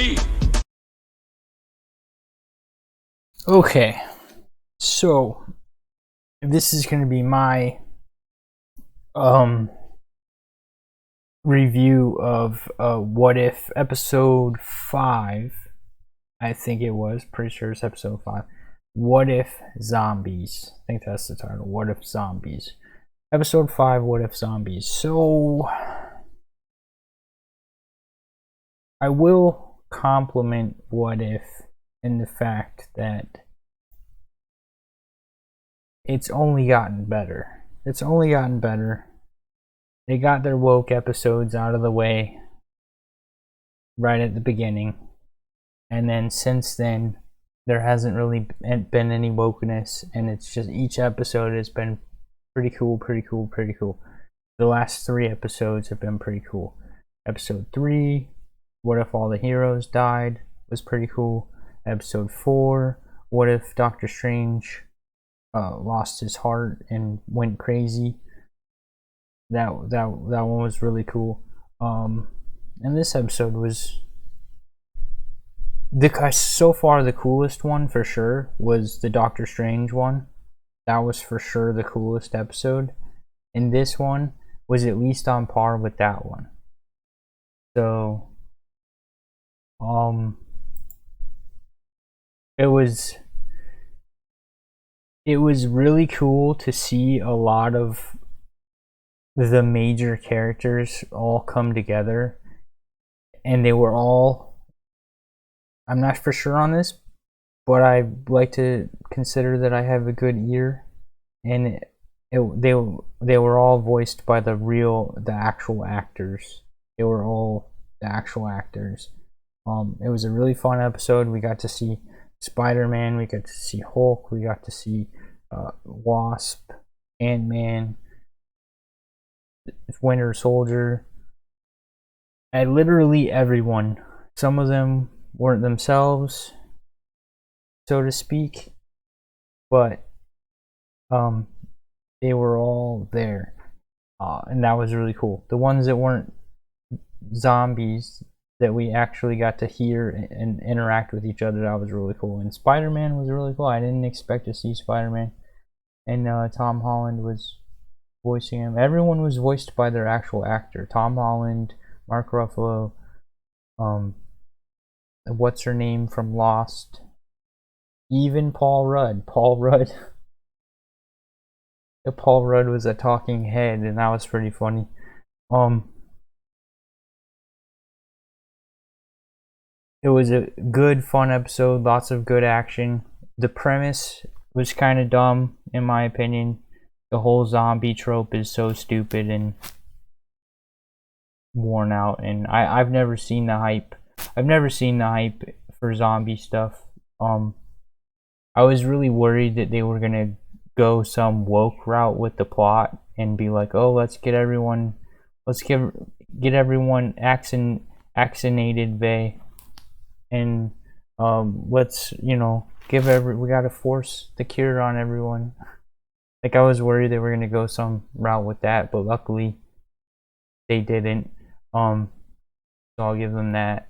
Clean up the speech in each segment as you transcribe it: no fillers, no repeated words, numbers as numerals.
me. Okay, so this is going to be my review of What If episode 5. I think it was, pretty sure it's episode 5. What If Zombies? I think that's the title. What If Zombies? Episode 5, What If Zombies? So I will compliment What If in the fact that it's only gotten better. It's only gotten better. They got their woke episodes out of the way right at the beginning. And then since then, there hasn't really been any wokeness. And it's just each episode has been pretty cool, pretty cool, pretty cool. The last 3 episodes have been pretty cool. Episode 3, What If All the Heroes Died, was pretty cool. Episode 4, What If Doctor Strange lost his heart and went crazy. That one was really cool. And this episode was so far the coolest one for sure was the Doctor Strange one. That was for sure the coolest episode. And this one was at least on par with that one. So it was really cool to see a lot of the major characters all come together, and they were all, I'm not for sure on this, but I like to consider that I have a good ear, and they were all voiced by the actual actors. They were all the actual actors. It was a really fun episode. We got to see Spider-Man, we got to see Hulk, we got to see Wasp, Ant-Man, Winter Soldier, and literally everyone. Some of them weren't themselves, so to speak, but they were all there, and that was really cool. The ones that weren't zombies that we actually got to hear and interact with each other, that was really cool. And Spider-Man was really cool. I didn't expect to see Spider-Man, and Tom Holland was voicing him. Everyone was voiced by their actual actor. Tom Holland, Mark Ruffalo, what's her name from Lost, even Paul Rudd. Paul Rudd was a talking head, and that was pretty funny. It was a good, fun episode. Lots of good action. The premise was kind of dumb, in my opinion. The whole zombie trope is so stupid and worn out, and I've never seen the hype. I've never seen the hype for zombie stuff. I was really worried that they were gonna go some woke route with the plot and be like, oh, let's get everyone vaccinated, and let's, we gotta force the cure on everyone. Like, I was worried they were gonna go some route with that, but luckily they didn't. So I'll give them that.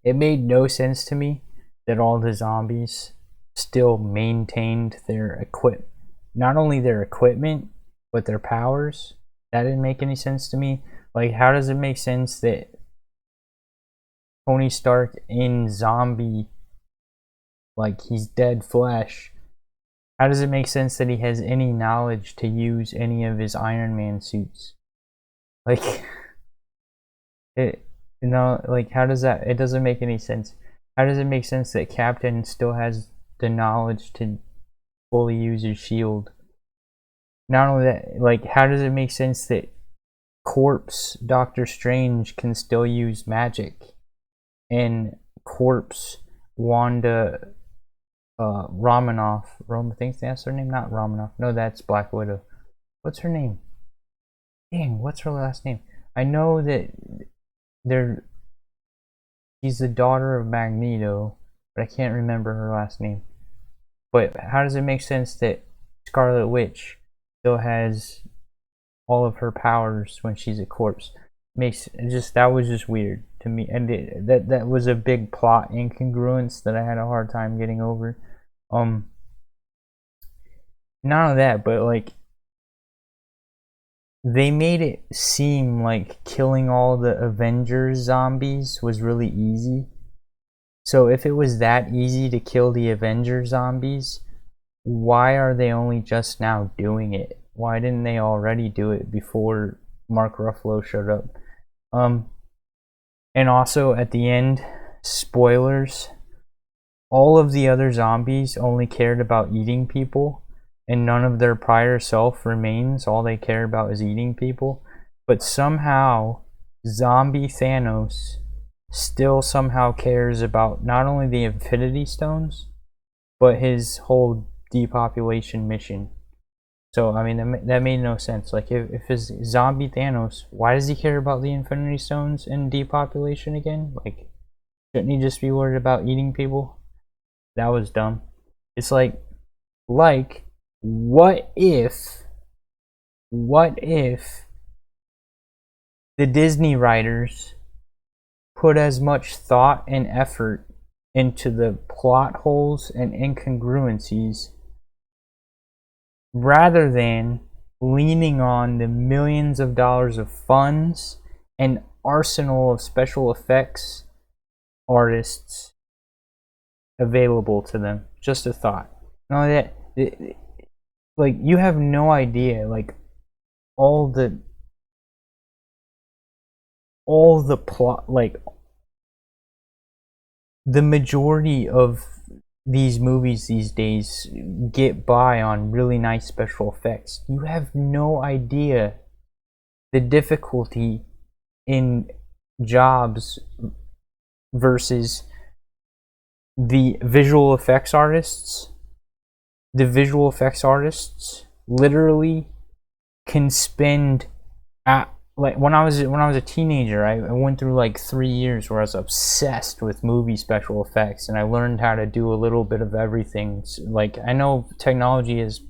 It made no sense to me that all the zombies still maintained not only their equipment, but their powers. That didn't make any sense to me. Like, how does it make sense that Tony Stark in zombie, like, he's dead flesh, how does it make sense that he has any knowledge to use any of his Iron Man suits? Like, how does that, it doesn't make any sense. How does it make sense that Captain still has the knowledge to fully use his shield? Not only that, like, how does it make sense that Corpse Doctor Strange can still use magic, and Corpse Wanda Romanoff, I think that's her name, not Romanoff, no, that's Black Widow. What's her name? Dang, what's her last name? I know that she's the daughter of Magneto, but I can't remember her last name. But how does it make sense that Scarlet Witch still has all of her powers when she's a corpse? That was just weird. to me, and that was a big plot incongruence that I had a hard time getting over. Not only that, but like they made it seem like killing all the Avengers zombies was really easy. So if it was that easy to kill the Avengers zombies, why are they only just now doing it? Why didn't they already do it before Mark Ruffalo showed up? And also at the end, spoilers, all of the other zombies only cared about eating people, and none of their prior self remains. All they care about is eating people. But somehow, zombie Thanos still somehow cares about not only the Infinity Stones, but his whole depopulation mission. So, I mean, that made no sense. Like, if his zombie Thanos, why does he care about the Infinity Stones and depopulation again? Like, shouldn't he just be worried about eating people? That was dumb. It's like, what if the Disney writers put as much thought and effort into the plot holes and incongruencies rather than leaning on the millions of dollars of funds and arsenal of special effects artists available to them? Just a thought. Not only that, like, you have no idea, like, all the plot, like, the majority of these movies these days get by on really nice special effects. You have no idea the difficulty in jobs versus the visual effects artists. The visual effects artists literally can spend like when I was a teenager, I went through like 3 years where I was obsessed with movie special effects, and I learned how to do a little bit of everything. Like, I know technology has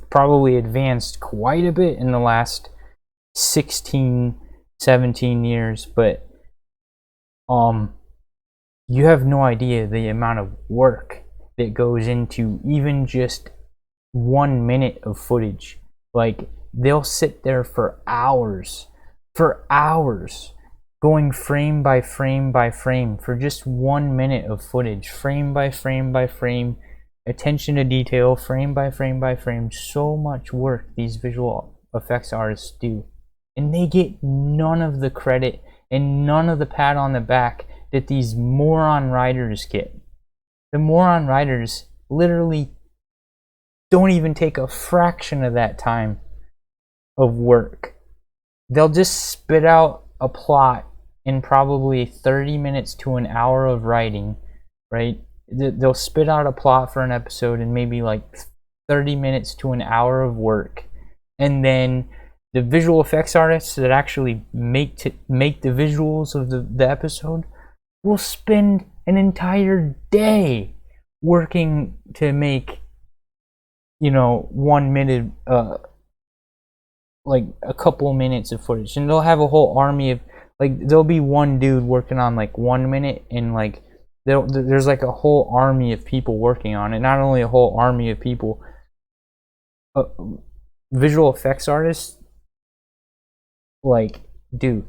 probably advanced quite a bit in the last 16, 17 years, but you have no idea the amount of work that goes into even just 1 minute of footage. Like, they'll sit there for hours, going frame by frame by frame for just 1 minute of footage, frame by frame by frame, attention to detail, frame by frame by frame. So much work these visual effects artists do, and they get none of the credit and none of the pat on the back that these moron writers get. The moron writers literally don't even take a fraction of that time of work. They'll just spit out a plot in probably 30 minutes to an hour of writing, right? They'll spit out a plot for an episode in maybe like 30 minutes to an hour of work, and then the visual effects artists that actually make the visuals of the episode will spend an entire day working to make, 1 minute, like a couple minutes of footage, and they'll have a whole army of, like, there'll be one dude working on like 1 minute, and like there's like a whole army of people working on it. Not only a whole army of people, visual effects artists, like, dude,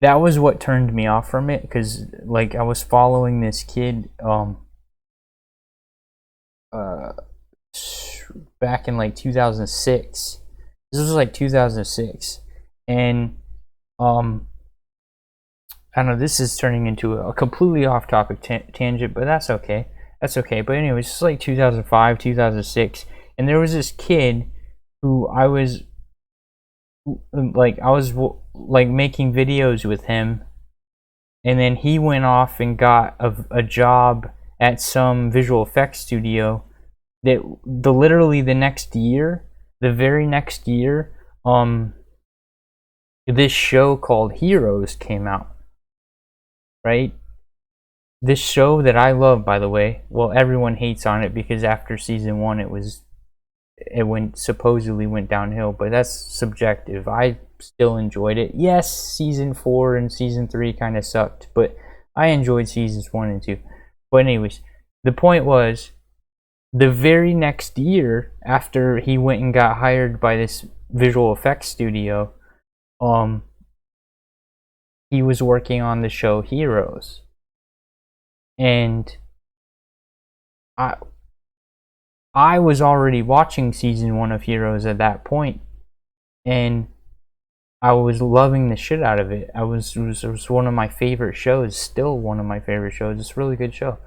that was what turned me off from it, because like I was following this kid back in like 2006. This was like 2006, and I don't know, this is turning into a completely off-topic tangent, but that's okay. But anyways, it's like 2005, 2006, and there was this kid who I was making videos with him, and then he went off and got a job at some visual effects studio. That literally the very next year, this show called Heroes came out, right? This show that I love, by the way. Well, everyone hates on it because after season 1 it supposedly went downhill, but that's subjective. I still enjoyed it. Yes, season 4 and season 3 kind of sucked, but I enjoyed seasons 1 and 2. But anyways, the point was, the very next year after he went and got hired by this visual effects studio, he was working on the show Heroes. And I was already watching season 1 of Heroes at that point, and I was loving the shit out of it. It was one of my favorite shows, still one of my favorite shows. It's a really good show.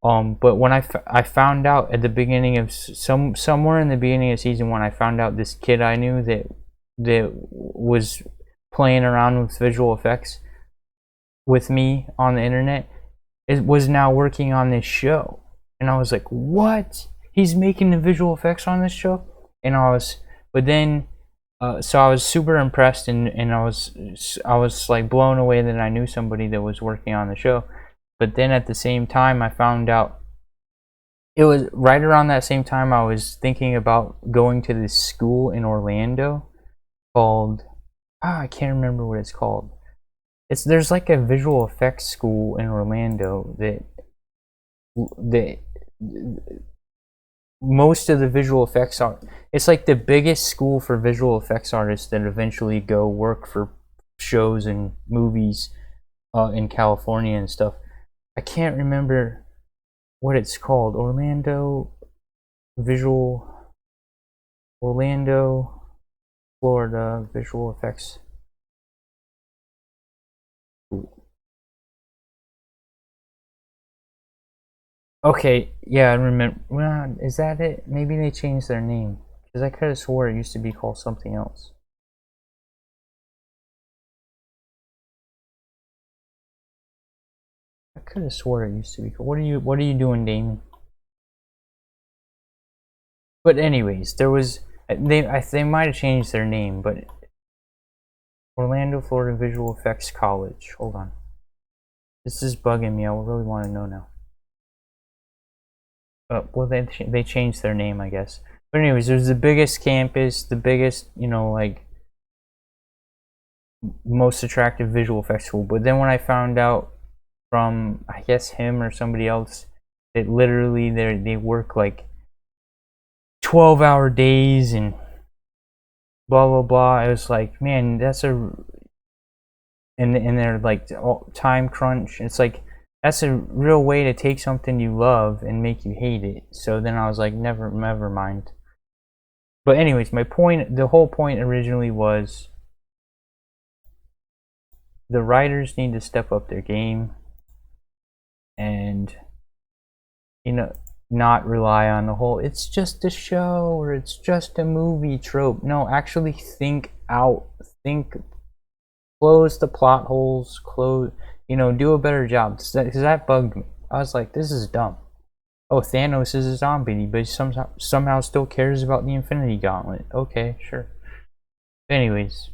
But when I found out at the beginning of somewhere in the beginning of season 1, I found out this kid I knew that was playing around with visual effects with me on the internet, it was now working on this show. And I was like, what? He's making the visual effects on this show? And but then, so I was super impressed, and I was like blown away that I knew somebody that was working on the show. But then at the same time, I found out, it was right around that same time I was thinking about going to this school in Orlando called, I can't remember what it's called. There's like a visual effects school in Orlando that most of the visual effects it's like the biggest school for visual effects artists that eventually go work for shows and movies in California and stuff. I can't remember what it's called. Orlando, Florida visual effects. Okay, yeah, I remember. Well, is that it? Maybe they changed their name, because I could have swore it used to be called something else. I could have swore it used to be called. What are you doing, Damon? But anyways, they might have changed their name, but Orlando, Florida Visual Effects College. Hold on, this is bugging me. I really want to know now. Well, they changed their name, I guess. But anyways, there's the biggest campus, the biggest, like, most attractive visual effects school. But then when I found out from, I guess, him or somebody else, that literally they work like 12-hour days and blah blah blah, I was like, man, that's and they're like time crunch. It's like, that's a real way to take something you love and make you hate it. So then I was like, never mind. But anyways, the whole point originally was, the writers need to step up their game and, not rely on the whole, it's just a show or it's just a movie trope. No, actually think out. Close the plot holes, do a better job. Because that bugged me. I was like, this is dumb. Oh, Thanos is a zombie, but he somehow still cares about the Infinity Gauntlet. Okay, sure. Anyways,